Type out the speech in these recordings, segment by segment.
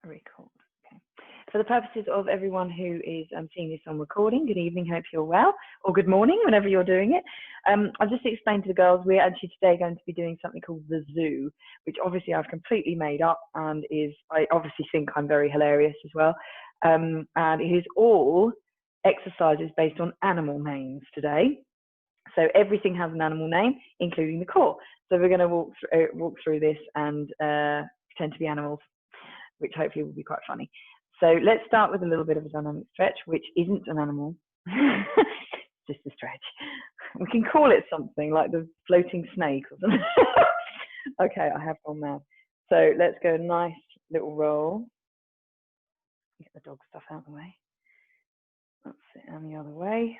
Record. Okay. For the purposes of everyone who is seeing this on recording, good evening, hope you're well, or good morning, whenever you're doing it. I've just explained to the girls, we're actually today going to be doing something called the zoo, which obviously I've completely made up and I obviously think I'm very hilarious as well. And it is all exercises based on animal names today. So everything has an animal name, including the core. So we're going to walk through this and pretend to be animals, which hopefully will be quite funny. So let's start with a little bit of a dynamic stretch, which isn't an animal, just a stretch. We can call it something like the floating snake or something. Okay, I have gone mad. So let's go nice little roll. Get the dog stuff out of the way. That's it, and the other way.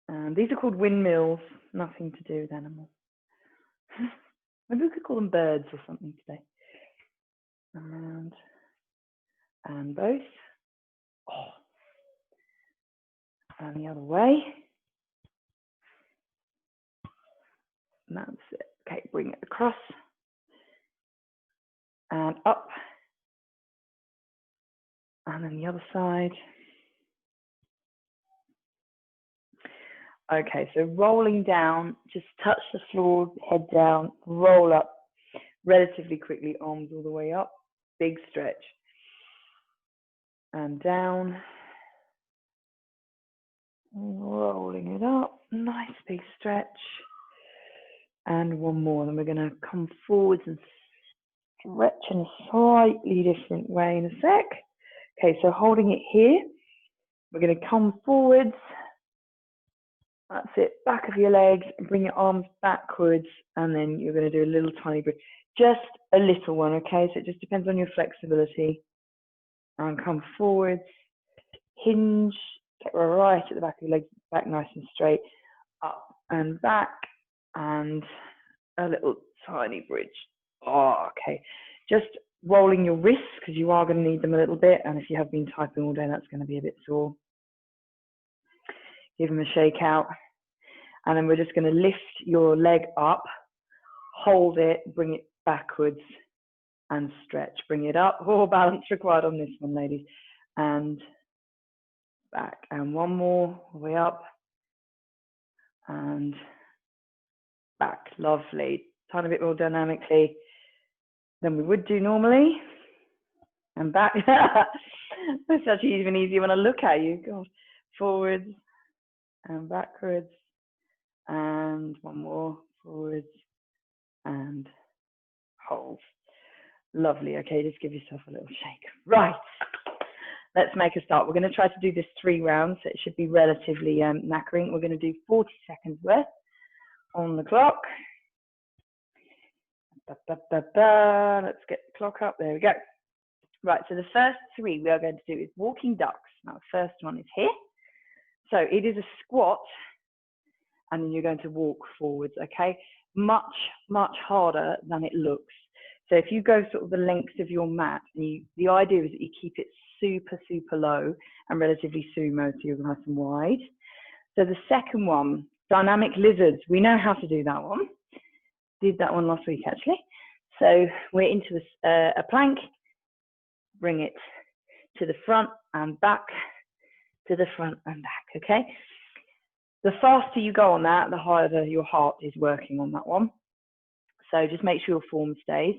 And these are called windmills, nothing to do with animals. Maybe we could call them birds or something today. And both. Oh. And the other way. And that's it. Okay, bring it across. And up. And then the other side. Okay, so rolling down, just touch the floor, head down, roll up relatively quickly, arms all the way up, big stretch. And down, rolling it up, nice big stretch. And one more, then we're going to come forwards and stretch in a slightly different way in a sec. Okay, so holding it here, we're going to come forwards. That's it, back of your legs, bring your arms backwards, and then you're going to do a little tiny bridge. Just a little one, okay? So it just depends on your flexibility. And come forwards, hinge, get right at the back of your legs, back nice and straight, up and back, and a little tiny bridge. Oh, okay. Just rolling your wrists, because you are going to need them a little bit, and if you have been typing all day, that's going to be a bit sore. Give them a shake out. And then we're just going to lift your leg up, hold it, bring it backwards, and stretch. Bring it up. Oh, balance required on this one, ladies. And back. And one more, all the way up. And back. Lovely. Tiny bit more dynamically than we would do normally. And back. It's actually even easier when I look at you. God. Forwards and backwards. And one more, forwards and hold. Lovely. Okay, just give yourself a little shake. Right, let's make a start. We're going to try to do this 3 rounds, so it should be relatively knackering. We're going to do 40 seconds worth on the clock. Let's get the clock up. There we go. Right, so the first 3 we are going to do is walking ducks. Now, the first one is here. So it is a squat, and then you're going to walk forwards, okay? Much, much harder than it looks. So if you go sort of the length of your mat, and the idea is that you keep it super, super low and relatively sumo, so you're nice and wide. So the second one, dynamic lizards, we know how to do that one. Did that one last week, actually. So we're into a plank, bring it to the front and back, to the front and back, okay? The faster you go on that, the harder your heart is working on that one. So just make sure your form stays.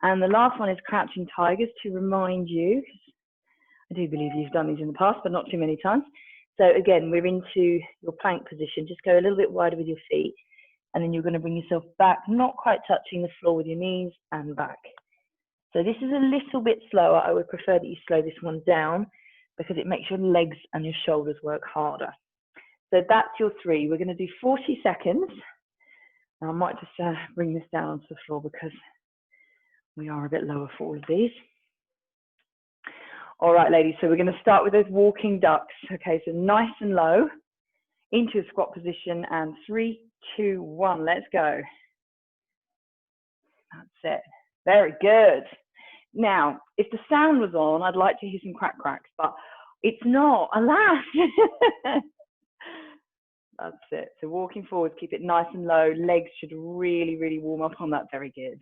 And the last one is crouching tigers, to remind you, I do believe you've done these in the past, but not too many times. So again, we're into your plank position. Just go a little bit wider with your feet. And then you're going to bring yourself back, not quite touching the floor with your knees, and back. So this is a little bit slower. I would prefer that you slow this one down because it makes your legs and your shoulders work harder. So that's your 3. We're going to do 40 seconds. Now I might just bring this down onto the floor because we are a bit lower for all of these. All right, ladies, so we're going to start with those walking ducks. Okay, so nice and low into a squat position, and 3, 2, 1, let's go. That's it. Very good. Now, if the sound was on, I'd like to hear some crack cracks, but it's not, alas. That's it. So walking forward, keep it nice and low. Legs should really, really warm up on that. Very good.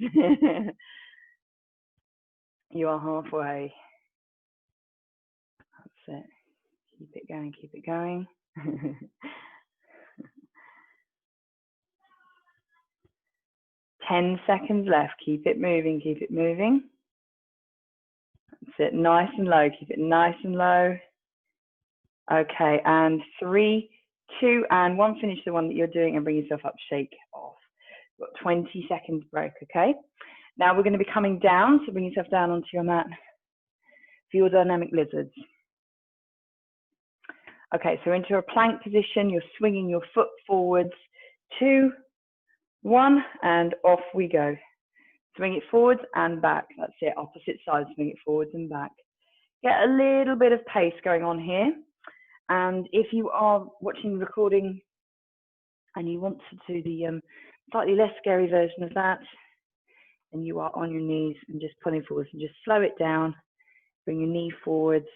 You are halfway. That's it. Keep it going, keep it going. 10 seconds left. Keep it moving, keep it moving. That's it. Nice and low. Keep it nice and low. Okay, and 3, 2, and 1. Finish the one that you're doing and bring yourself up. Shake off. Got 20 seconds break, okay? Now we're going to be coming down, so bring yourself down onto your mat for your dynamic lizards. Okay, so into a plank position, you're swinging your foot forwards. 2, 1, and off we go. Swing it forwards and back. That's it, opposite side, swing it forwards and back. Get a little bit of pace going on here. And if you are watching the recording and you want to do the slightly less scary version of that, and you are on your knees and just pulling forwards, and just slow it down, bring your knee forwards,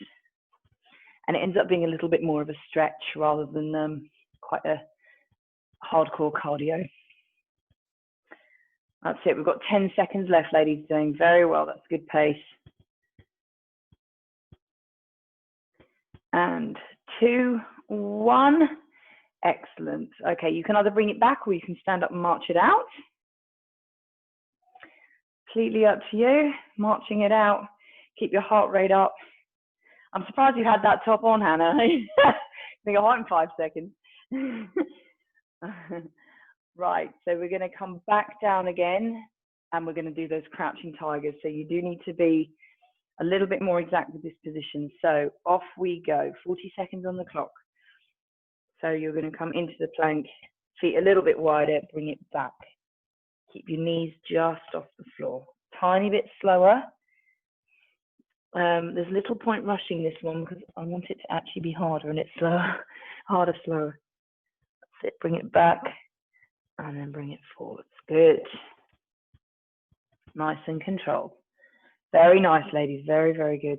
and it ends up being a little bit more of a stretch rather than quite a hardcore cardio. That's it. We've got 10 seconds left, ladies. Doing very well. That's good pace. And 2, 1. Excellent. Okay, you can either bring it back or you can stand up and march it out. Completely up to you. Marching it out. Keep your heart rate up. I'm surprised you had that top on, Hannah. I think I'll in 5 seconds. Right, so we're going to come back down again and we're going to do those crouching tigers. So you do need to be a little bit more exact with this position. So off we go, 40 seconds on the clock. So you're going to come into the plank, feet a little bit wider, bring it back. Keep your knees just off the floor. Tiny bit slower. There's little point rushing this one because I want it to actually be harder and it's slower, harder, slower. That's it, bring it back. And then bring it forwards. Good. Nice and controlled. Very nice, ladies. Very, very good.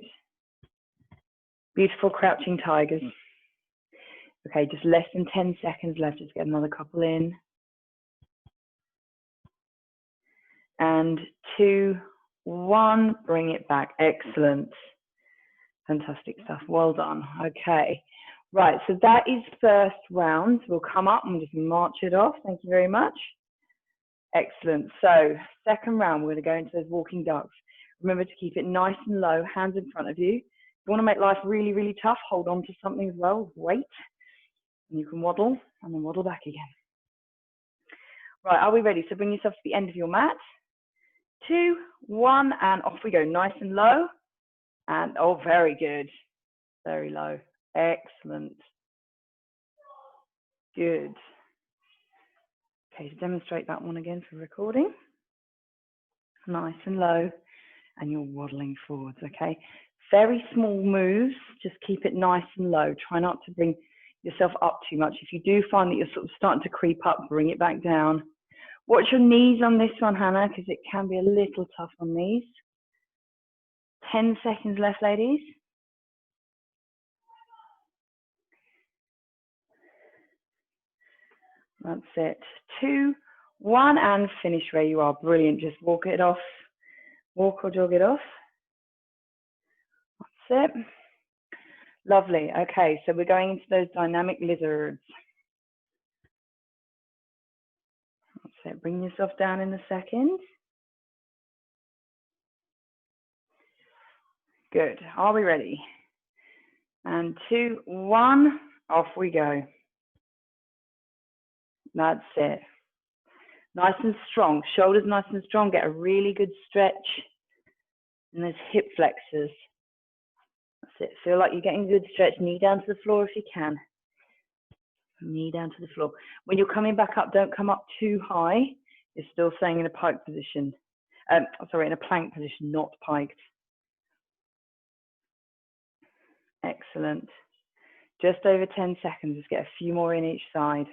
Beautiful crouching tigers. Okay, just less than 10 seconds left. Just get another couple in. And 2, 1. Bring it back. Excellent. Fantastic stuff. Well done. Okay. Right, so that is first round. We'll come up and just march it off. Thank you very much. Excellent. So second round, we're going to go into those walking ducks. Remember to keep it nice and low, hands in front of you. If you want to make life really, really tough, hold on to something as well, weight. And you can waddle and then waddle back again. Right, are we ready? So bring yourself to the end of your mat. 2, 1, and off we go. Nice and low. And, oh, very good. Very low. Excellent. Good. Okay, to demonstrate that one again for recording. Nice and low, and you're waddling forwards, okay? Very small moves, just keep it nice and low. Try not to bring yourself up too much. If you do find that you're sort of starting to creep up, bring it back down. Watch your knees on this one, Hannah, because it can be a little tough on these. 10 seconds left, ladies. That's it. 2, 1, and finish where you are. Brilliant. Just walk it off. Walk or jog it off. That's it. Lovely. Okay, so we're going into those dynamic lizards. That's it. Bring yourself down in a second. Good. Are we ready? And 2, 1, off we go. That's it. Nice and strong. Shoulders nice and strong. Get a really good stretch. And those hip flexors. That's it. Feel like you're getting a good stretch. Knee down to the floor if you can. Knee down to the floor. When you're coming back up, don't come up too high. You're still staying in a pike position. Sorry, in a plank position, not piked. Excellent. Just over 10 seconds. Just get a few more in each side.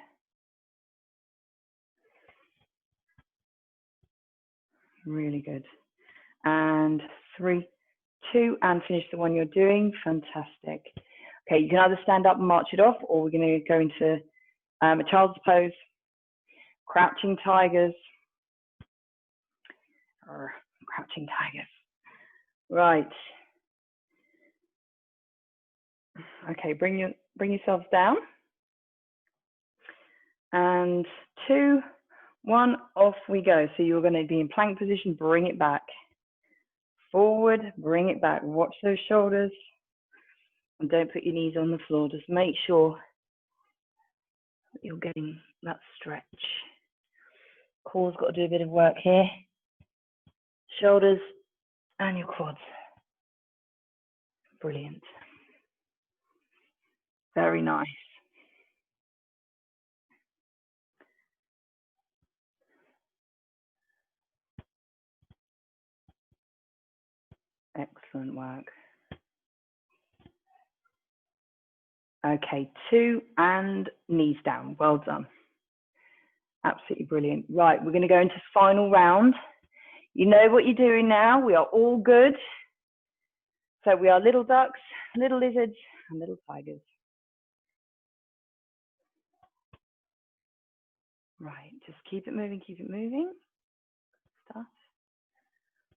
Really good. And 3, 2, and finish the one you're doing. Fantastic. Okay, you can either stand up and march it off, or we're going to go into a child's pose, crouching tigers, or crouching tigers. Right. Okay, bring yourselves down. And 2, 1, off we go. So you're going to be in plank position, bring it back. Forward, bring it back. Watch those shoulders. And don't put your knees on the floor. Just make sure that you're getting that stretch. Core's got to do a bit of work here. Shoulders and your quads. Brilliant. Very nice. Excellent work. Okay, 2 and knees down. Well done. Absolutely brilliant. Right, we're going to go into final round. You know what you're doing now. We are all good. So we are little ducks, little lizards, and little tigers. Right, just keep it moving, keep it moving. Stuff.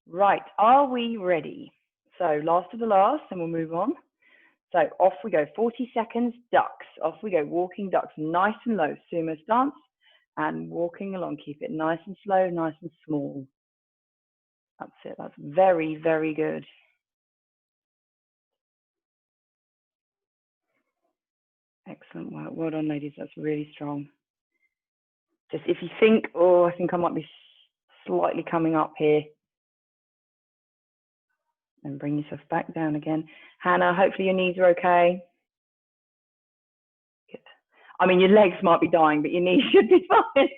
Right, are we ready? So last of the last, and we'll move on. So off we go, 40 seconds, ducks. Off we go, walking ducks, nice and low, sumo stance, and walking along. Keep it nice and slow, nice and small. That's it, that's very, very good. Excellent work, well done ladies, that's really strong. Just if you think, oh, I think I might be slightly coming up here, and bring yourself back down again. Hannah, hopefully your knees are okay. Good. I mean, your legs might be dying, but your knees should be fine.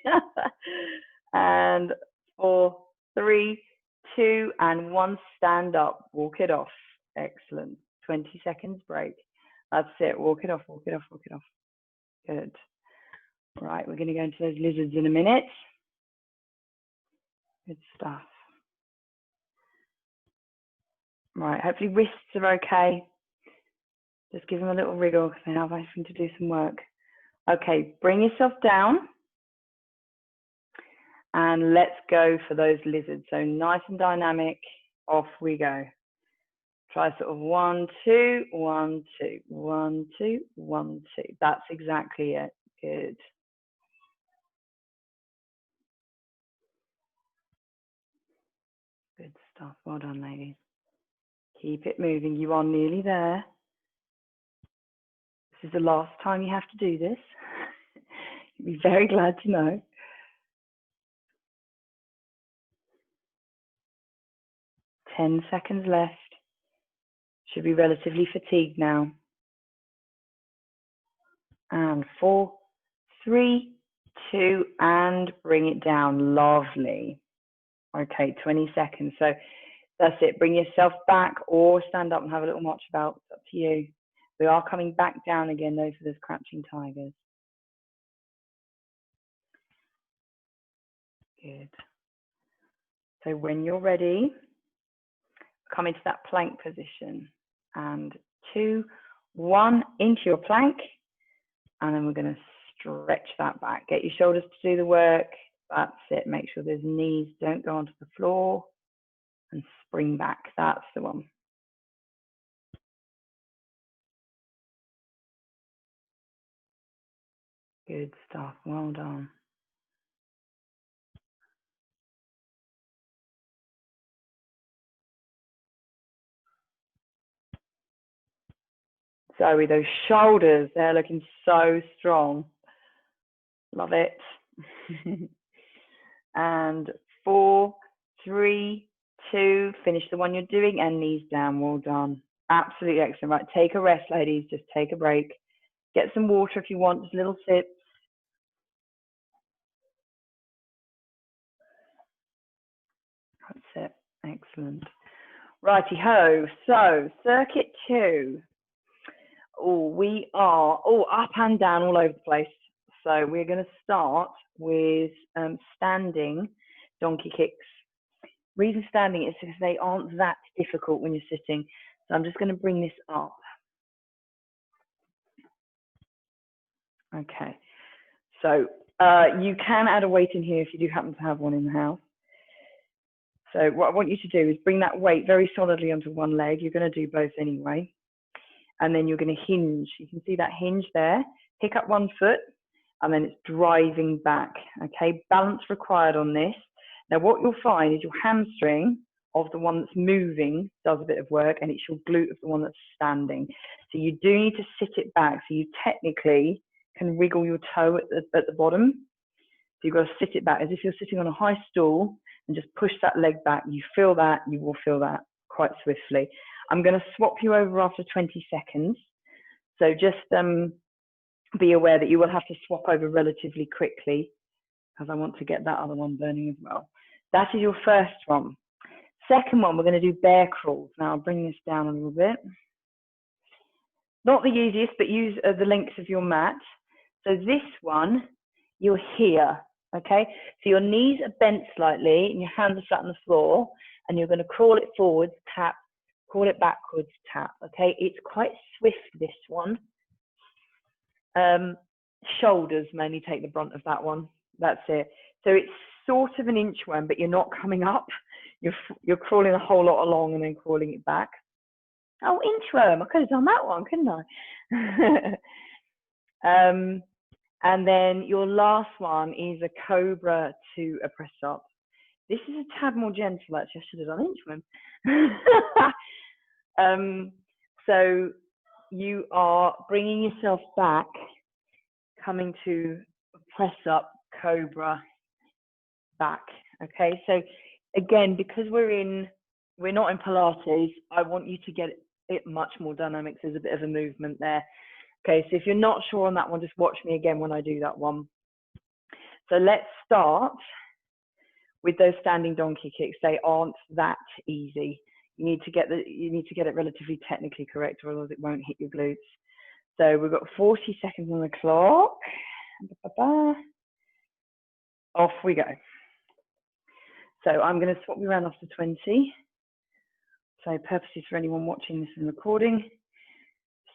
And 4, 3, 2, and 1, stand up, walk it off. Excellent. 20 seconds break. That's it, walk it off, walk it off, walk it off. Good. Right, we're going to go into those lizards in a minute. Good stuff. Right, hopefully wrists are okay. Just give them a little wriggle because they have having to do some work. Okay, bring yourself down. And let's go for those lizards. So nice and dynamic, off we go. Try sort of 1, 2, 1, 2, 1, 2, 1, 2. That's exactly it. Good. Good stuff. Well done, ladies. Keep it moving. You are nearly there. This is the last time you have to do this. You'll be very glad to know. 10 seconds left. Should be relatively fatigued now. And 4, 3, 2, and bring it down. Lovely. Okay, 20 seconds. So that's it. Bring yourself back or stand up and have a little march about. It's up to you. We are coming back down again, though, for those crouching tigers. Good. So when you're ready, come into that plank position. And 2, 1, into your plank. And then we're going to stretch that back. Get your shoulders to do the work. That's it. Make sure those knees don't go onto the floor. And spring back. That's the one. Good stuff. Well done. Zoe, those shoulders, they're looking so strong. Love it. And 4, 3, 2, finish the one you're doing and knees down. Well done. Absolutely excellent. Right, take a rest, ladies. Just take a break. Get some water if you want, just little sips. That's it. Excellent. Righty ho. So, circuit 2. Oh, we are up and down all over the place. So we're going to start with standing donkey kicks. Reason standing is because they aren't that difficult when you're sitting. So I'm just going to bring this up. Okay. So you can add a weight in here if you do happen to have one in the house. So what I want you to do is bring that weight very solidly onto one leg. You're going to do both anyway. And then you're going to hinge. You can see that hinge there. Pick up one foot, and then it's driving back. Okay, balance required on this. Now what you'll find is your hamstring of the one that's moving does a bit of work, and it's your glute of the one that's standing. So you do need to sit it back. So you technically can wiggle your toe at the bottom. So you've got to sit it back as if you're sitting on a high stool and just push that leg back. You feel that, you will feel that quite swiftly. I'm going to swap you over after 20 seconds. So just be aware that you will have to swap over relatively quickly because I want to get that other one burning as well. That is your first one. Second one, we're going to do bear crawls. Now I'll bring this down a little bit. Not the easiest, but use the length of your mat. So this one, you're here, okay? So your knees are bent slightly and your hands are flat on the floor, and you're going to crawl it forwards, tap, crawl it backwards, tap, okay? It's quite swift, this one. Shoulders mainly take the brunt of that one. That's it. So it's sort of an inchworm, but you're not coming up. You're crawling a whole lot along and then crawling it back. Oh, inchworm, I could have done that one, couldn't I? And then your last one is a Cobra to Press Up. This is a tad more gentle, actually. I should have done inchworm. So you are bringing yourself back, coming to press up, Cobra, back. Okay, so again, because we're not in Pilates, I want you to get it much more dynamic. There's a bit of a movement there. Okay, so if you're not sure on that one, just watch me again when I do that one. So let's start with those standing donkey kicks. They aren't that easy. You need to get it relatively technically correct, or else it won't hit your glutes. So we've got 40 seconds on the clock. Off we go. So I'm going to swap you around after 20. So purposes for anyone watching this and recording.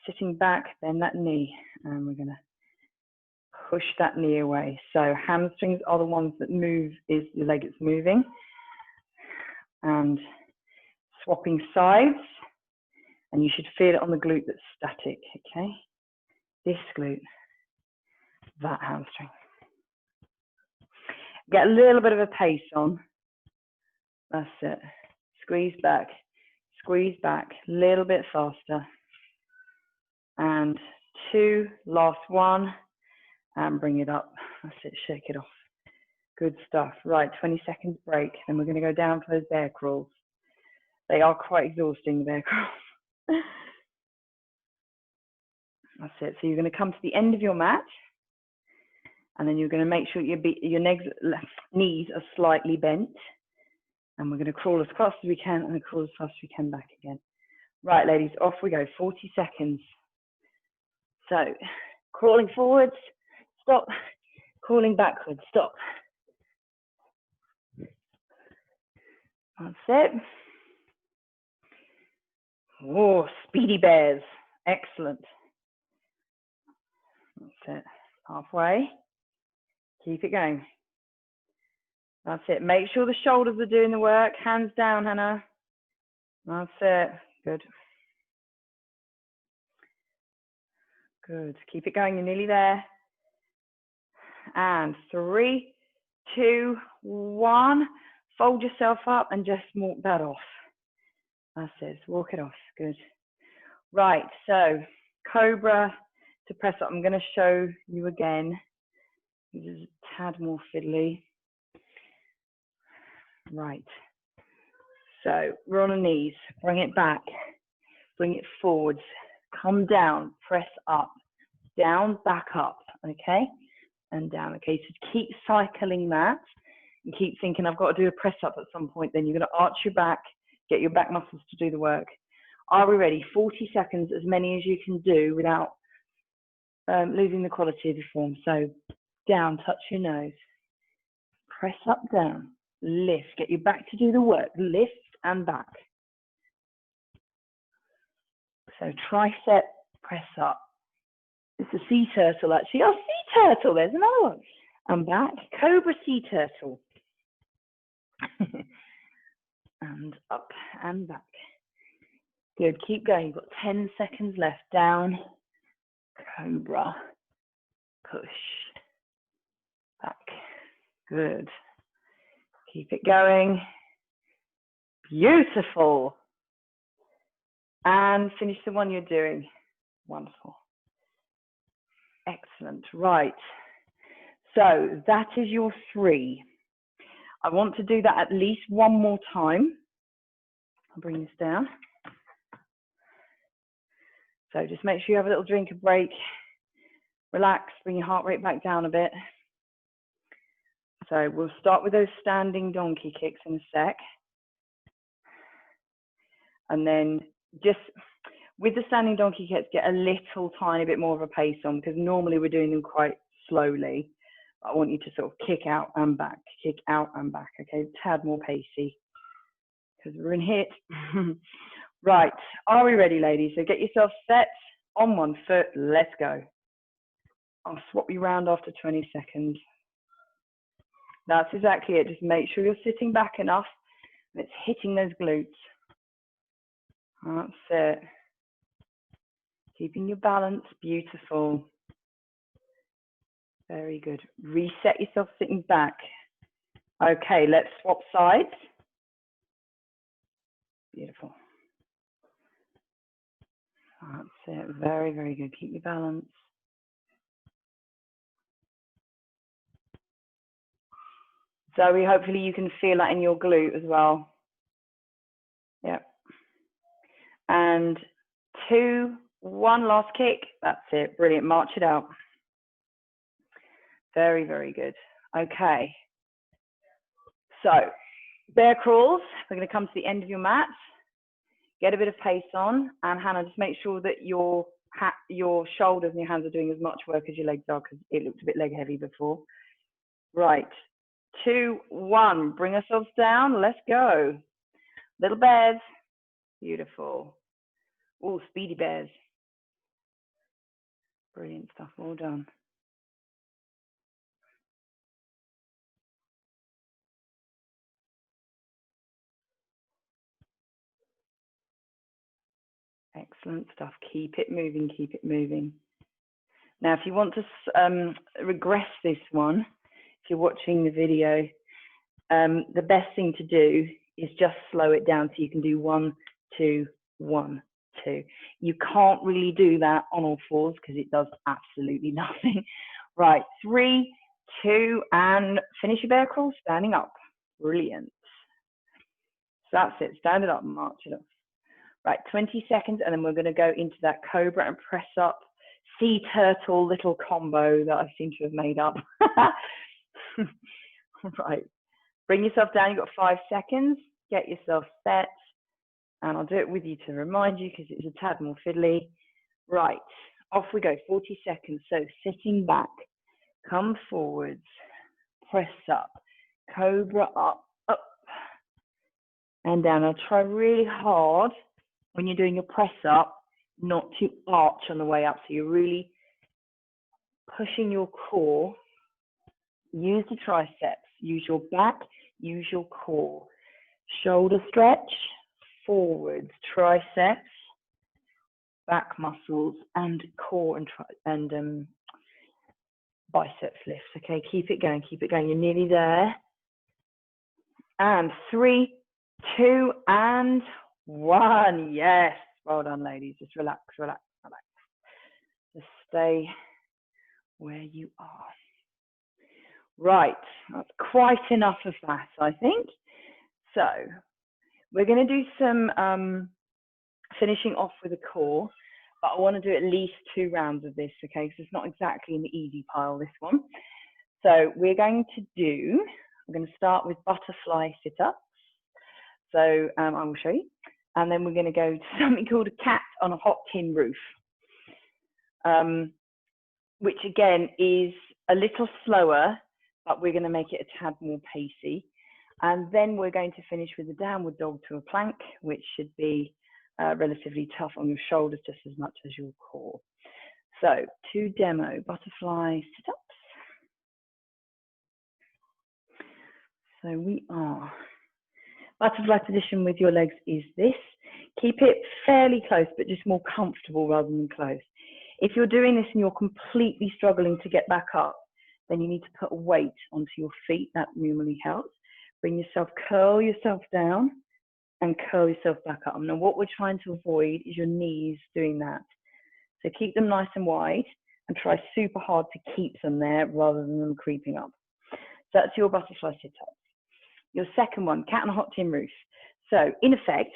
Sitting back, bend that knee, and we're going to push that knee away. So hamstrings are the ones that move, is your leg that's moving. And swapping sides, and you should feel it on the glute that's static, okay? This glute, that hamstring. Get a little bit of a pace on. That's it. Squeeze back, a little bit faster. And 2, last one, and bring it up. That's it, shake it off. Good stuff. Right, 20 seconds break. Then we're going to go down for those bear crawls. They are quite exhausting, the bear crawls. That's it. So you're going to come to the end of your mat, and then you're going to make sure your knees are slightly bent. And we're going to crawl as fast as we can, and then crawl as fast as we can back again. Right, ladies, off we go. 40 seconds. So, crawling forwards, stop. Crawling backwards, stop. That's it. Oh, speedy bears. Excellent. That's it. Halfway. Keep it going. That's it. Make sure the shoulders are doing the work. Hands down, Hannah. That's it. Good. Good. Keep it going. You're nearly there. And 3, 2, 1. Fold yourself up and just walk that off. That's it. Walk it off. Good. Right. So, Cobra to press up. I'm going to show you again. This is a tad more fiddly. Right. So, we're on our knees. Bring it back. Bring it forwards. Come down. Press up. Down, back up. Okay? And down. Okay, so keep cycling that and keep thinking, I've got to do a press up at some point. Then you're going to arch your back, get your back muscles to do the work. Are we ready? 40 seconds, as many as you can do without losing the quality of your form. So down, touch your nose. Press up, down. Lift. Get your back to do the work. Lift and back. So tricep, press up. It's a sea turtle, actually. Oh, sea turtle, there's another one. And back, Cobra sea turtle. and up and back. Good, keep going. You've got 10 seconds left. Down, cobra, push, back. Good. Keep it going. Beautiful. And finish the one you're doing. Wonderful. Excellent. Right. So that is your 3. I want to do that at least one more time. I'll bring this down. So just make sure you have a little drink, a break. Relax, bring your heart rate back down a bit. So we'll start with those standing donkey kicks in a sec. And then just with the standing donkey kicks, get a little tiny bit more of a pace on, because normally we're doing them quite slowly. I want you to sort of kick out and back, kick out and back, okay? A tad more pacey, because we're in Hiit. Right, are we ready, ladies? So get yourself set on one foot, let's go. I'll swap you round after 20 seconds. That's exactly it. Just make sure you're sitting back enough and it's hitting those glutes. That's it. Keeping your balance, beautiful. Very good. Reset yourself sitting back. Okay, let's swap sides. Beautiful. That's it. Very, very good. Keep your balance. Zoe, hopefully you can feel that in your glute as well. Yep. And 2, 1 last kick. That's it. Brilliant. March it out. Very, very good. Okay. So, bear crawls. We're going to come to the end of your mat. Get a bit of pace on. And Hannah, just make sure that your shoulders and your hands are doing as much work as your legs are, because it looked a bit leg heavy before. Right. 2, 1. Bring ourselves down. Let's go. Little bears. Beautiful. Oh, speedy bears. Brilliant stuff. Well done. Excellent stuff. Keep it moving. Keep it moving. Now, if you want to regress this one, if you're watching the video, the best thing to do is just slow it down so you can do 1, 2, 1, 2. You can't really do that on all fours because it does absolutely nothing. Right, 3, 2, and finish your bear crawl standing up. Brilliant. So that's it. Stand it up and march it up. Right, 20 seconds, and then we're going to go into that cobra and press up sea turtle little combo that I seem to have made up. Right, bring yourself down. You've got 5 seconds. Get yourself set, and I'll do it with you to remind you because it's a tad more fiddly. Right, off we go. 40 seconds. So sitting back, come forwards, press up, cobra up, up, and down. Now try really hard when you're doing your press up not to arch on the way up. So you're really pushing your core. Use the triceps, use your back, use your core. Shoulder stretch, forwards, triceps, back muscles, and core and biceps lifts. Okay, keep it going, keep it going. You're nearly there. And 3, 2, and 1. Yes. Well done, ladies. Just relax, relax, relax. Just stay where you are. Right, that's quite enough of that, I think. So we're going to do some finishing off with a core, but I want to do at least 2 rounds of this, okay? Because it's not exactly in the easy pile, this one. So we're going to start with butterfly sit-ups. So I will show you. And then we're going to go to something called a cat on a hot tin roof, which again is a little slower, but we're going to make it a tad more pacey. And then we're going to finish with a downward dog to a plank, which should be relatively tough on your shoulders just as much as your core. So to demo butterfly sit-ups. So we are Butterfly position with your legs is this. Keep it fairly close, but just more comfortable rather than close. If you're doing this and you're completely struggling to get back up, then you need to put a weight onto your feet. That normally helps. Bring yourself, curl yourself down and curl yourself back up. Now, what we're trying to avoid is your knees doing that. So keep them nice and wide and try super hard to keep them there rather than them creeping up. So that's your butterfly sit-up. Your second one, cat on a hot tin roof. So in effect,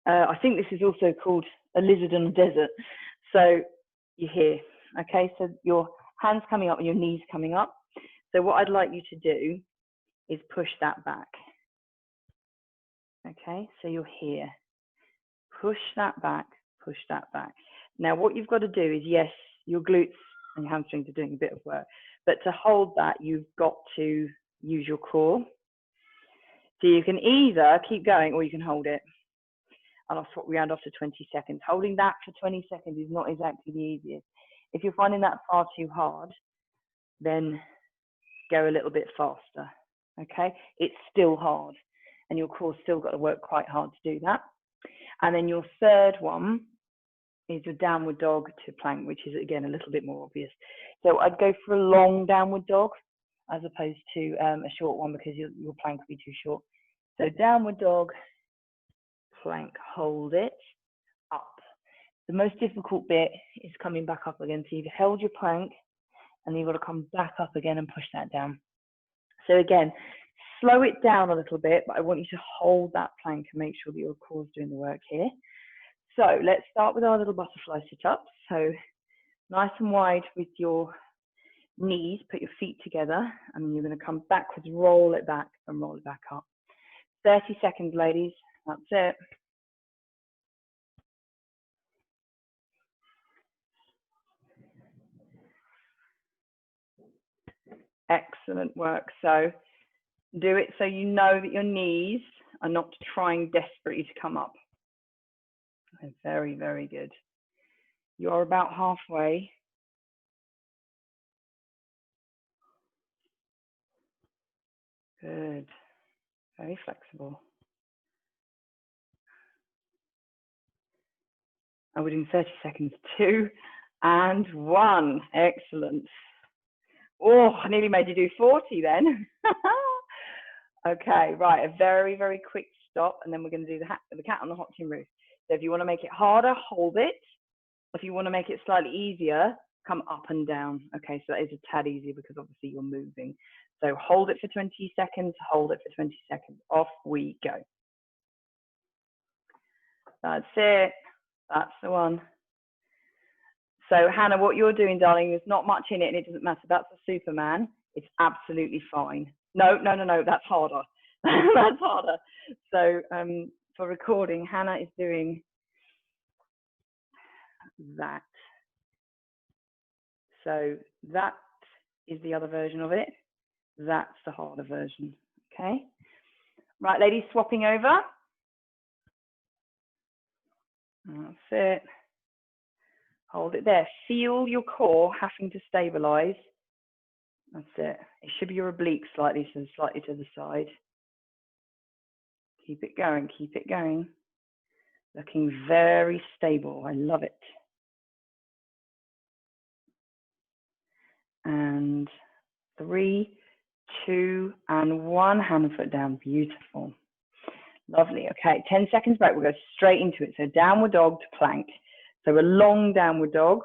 I think this is also called a lizard on a desert. So you're here, okay? So your hands coming up and your knees coming up. So what I'd like you to do is push that back. Okay, so you're here. Push that back, push that back. Now what you've got to do is, yes, your glutes and your hamstrings are doing a bit of work, but to hold that, you've got to use your core. So you can either keep going or you can hold it. And I'll round off to 20 seconds. Holding that for 20 seconds is not exactly the easiest. If you're finding that far too hard, then go a little bit faster, okay? It's still hard, and your core's still got to work quite hard to do that. And then your third one is your downward dog to plank, which is, again, a little bit more obvious. So I'd go for a long downward dog as opposed to a short one, because your plank would be too short. So downward dog, plank, hold it, up. The most difficult bit is coming back up again. So you've held your plank, and then you've got to come back up again and push that down. So again, slow it down a little bit, but I want you to hold that plank and make sure that your core's doing the work here. So let's start with our little butterfly sit-ups. So nice and wide with your knees, put your feet together, and then you're going to come backwards, roll it back and roll it back up. 30 seconds, ladies. That's it. Excellent work. So do it so you know that your knees are not trying desperately to come up. Very, very good. You're about halfway. Good. Very flexible. And we're doing 30 seconds. 2 and 1. Excellent. Oh, I nearly made you do 40 then. Okay, right. A very, very quick stop, and then we're going to do the cat on the hot tin roof. So if you want to make it harder, hold it. If you want to make it slightly easier, come up and down. Okay, so that is a tad easier because obviously you're moving. So hold it for 20 seconds, hold it for 20 seconds. Off we go. That's it. That's the one. So Hannah, what you're doing, darling, there's not much in it and it doesn't matter. That's a Superman. It's absolutely fine. No, that's harder. That's harder. So for recording, Hannah is doing that. So that is the other version of it. That's the harder version. Okay. Right, ladies, swapping over. That's it. Hold it there. Feel your core having to stabilize. That's it. It should be your obliques slightly, so slightly to the side. Keep it going, keep it going. Looking very stable. I love it. And 3, 2, and 1. Hand and foot down. Beautiful. Lovely. Okay, 10 seconds break. We'll go straight into it. So downward dog to plank. So a long downward dog.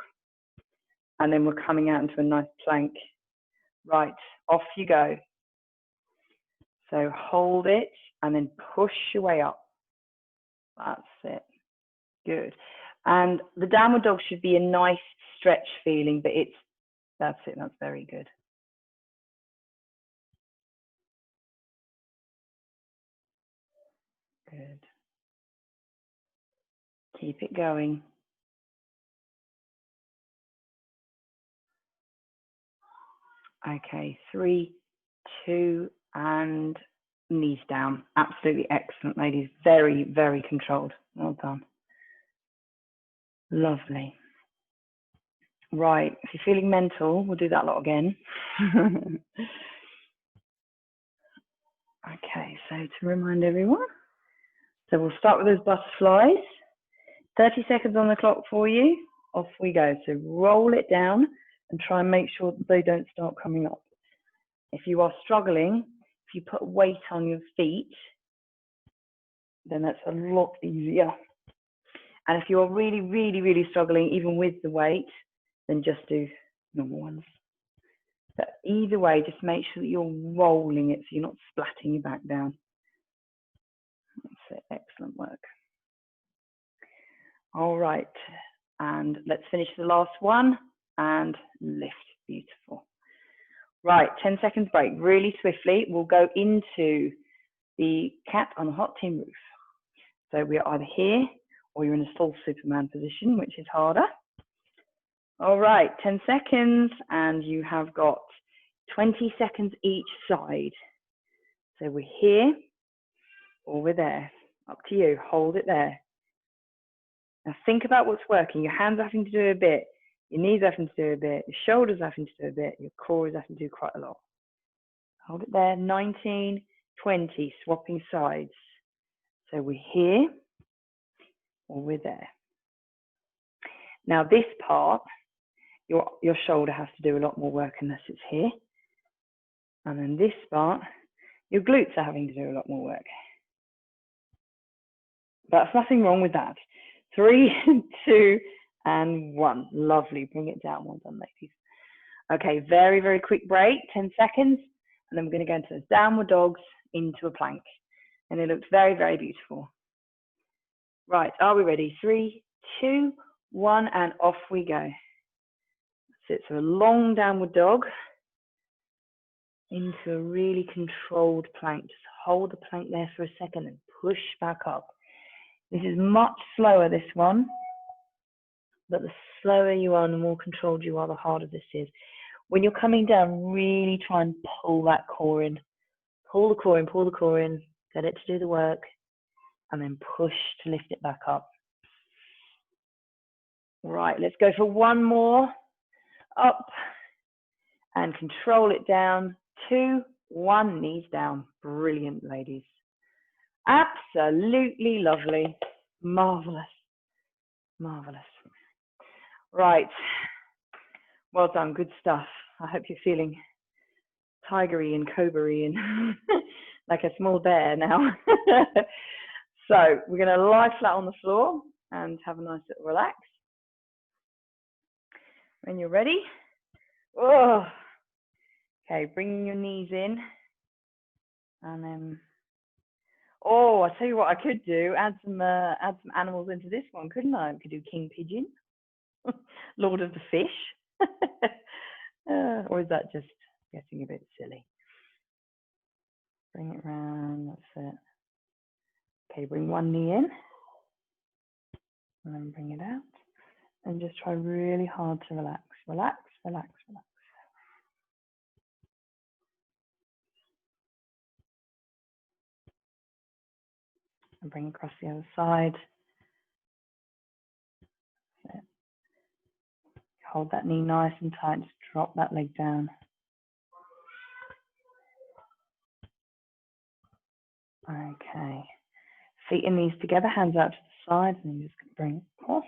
And then we're coming out into a nice plank. Right, off you go. So hold it and then push your way up. That's it. Good. And the downward dog should be a nice stretch feeling, but that's it. That's very good. Good. Keep it going. Okay, 3, 2, and knees down. Absolutely excellent, ladies. Very, very controlled. Well done. Lovely. Right, if you're feeling mental, we'll do that lot again. Okay, so to remind everyone, so we'll start with those butterflies. 30 seconds on the clock for you. Off we go. So roll it down and try and make sure that they don't start coming up. If you are struggling, if you put weight on your feet, then that's a lot easier. And if you're really, really, really struggling, even with the weight, then just do normal ones. But either way, just make sure that you're rolling it so you're not splatting your back down. That's it. Excellent work. All right, and let's finish the last one and lift. Beautiful. Right, 10 seconds break. Really swiftly, we'll go into the cat on a hot tin roof. So we're either here or you're in a full Superman position, which is harder. All right, 10 seconds, and you have got 20 seconds each side. So we're here or we're there. Up to you. Hold it there. Now think about what's working. Your hands are having to do a bit. Your knees are having to do a bit. Your shoulders are having to do a bit. Your core is having to do quite a lot. Hold it there. 19, 20. Swapping sides. So we're here or we're there. Now this part, your shoulder has to do a lot more work unless it's here. And then this part, your glutes are having to do a lot more work. But there's nothing wrong with that. 3, 2, and 1. Lovely. Bring it down. Well done, ladies. Okay, very, very quick break, 10 seconds. And then we're going to go into those downward dogs into a plank. And it looks very, very beautiful. Right, are we ready? 3, 2, 1, and off we go. That's it. So a long downward dog into a really controlled plank. Just hold the plank there for a second and push back up. This is much slower, this one, but the slower you are and the more controlled you are, the harder this is. When you're coming down, really try and pull that core in. Pull the core in, pull the core in, get it to do the work, and then push to lift it back up. Right, let's go for one more. Up and control it down. 2, 1, knees down. Brilliant, ladies. Absolutely lovely. Marvelous. Marvelous. Right. Well done. Good stuff. I hope you're feeling tigery and cobra-y and like a small bear now. So we're going to lie flat on the floor and have a nice little relax. When you're ready. Oh. Okay, bringing your knees in. And then, oh, I tell you what I could do, add some animals into this one, couldn't I? I could do King Pigeon, Lord of the Fish. Or is that just getting a bit silly? Bring it round, that's it. Okay, bring one knee in, and then bring it out. And just try really hard to relax. Relax, relax, relax. And bring across the other side. That's it. Hold that knee nice and tight, just drop that leg down. Okay, feet and knees together, hands out to the sides, and you're just going to bring it across.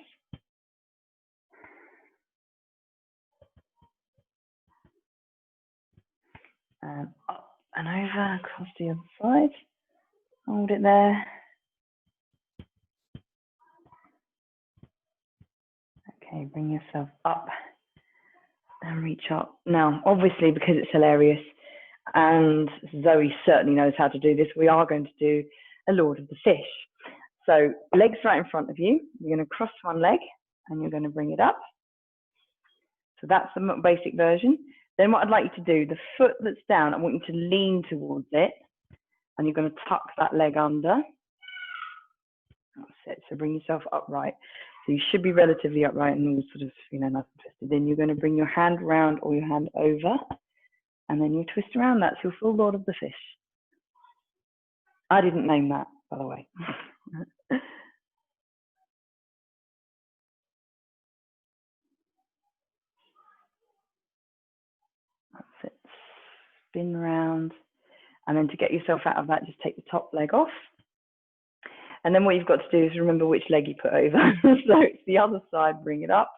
And up and over, across the other side. Hold it there. Okay, bring yourself up and reach up. Now, obviously, because it's hilarious, and Zoe certainly knows how to do this, we are going to do a Lord of the Fish. So legs right in front of you. You're going to cross one leg and you're going to bring it up. So that's the basic version. Then what I'd like you to do, the foot that's down, I want you to lean towards it and you're going to tuck that leg under. That's it. So bring yourself upright. So you should be relatively upright and all sort of, you know, nice and twisted. Then you're going to bring your hand round or your hand over and then you twist around. That's your full Lord of the Fish. I didn't name that, by the way. That's it. Spin round And then to get yourself out of that, just take the top leg off. And then what you've got to do is remember which leg you put over. So it's the other side, bring it up.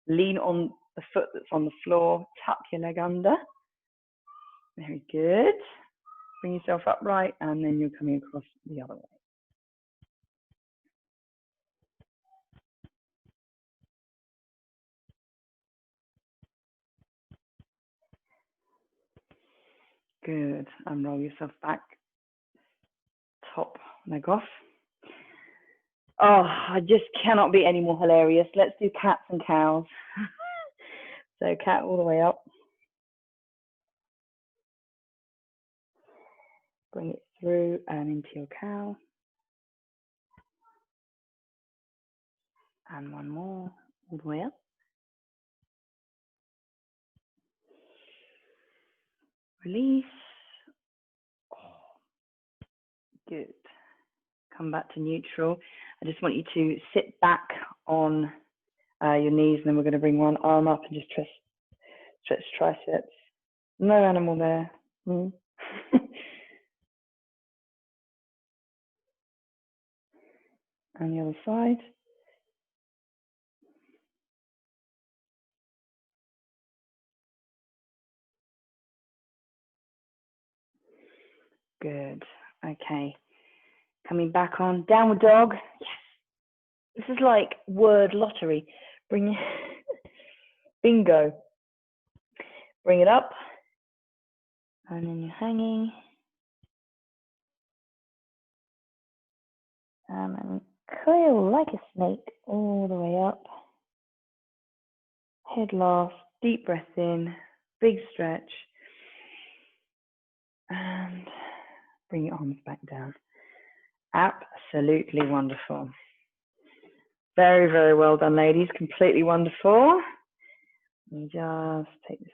Lean on the foot that's on the floor, tuck your leg under. Very good. Bring yourself upright, and then you're coming across the other way. Good. And roll yourself back. Top leg off. Oh, I just cannot be any more hilarious. Let's do cats and cows. So cat all the way up. Bring it through and into your cow. And one more, all the way up. Release. Oh, good. Come back to neutral. I just want you to sit back on your knees, and then we're going to bring one arm up and just stretch triceps. No animal there. And the other side. Good. Okay. Coming back on downward dog. Yes. This is like word lottery. Bring it. Bingo. Bring it up. And then you're hanging. And coil like a snake all the way up. Head last. Deep breath in. Big stretch. And bring your arms back down. Absolutely wonderful. Very, very well done, ladies. Completely wonderful. You just take this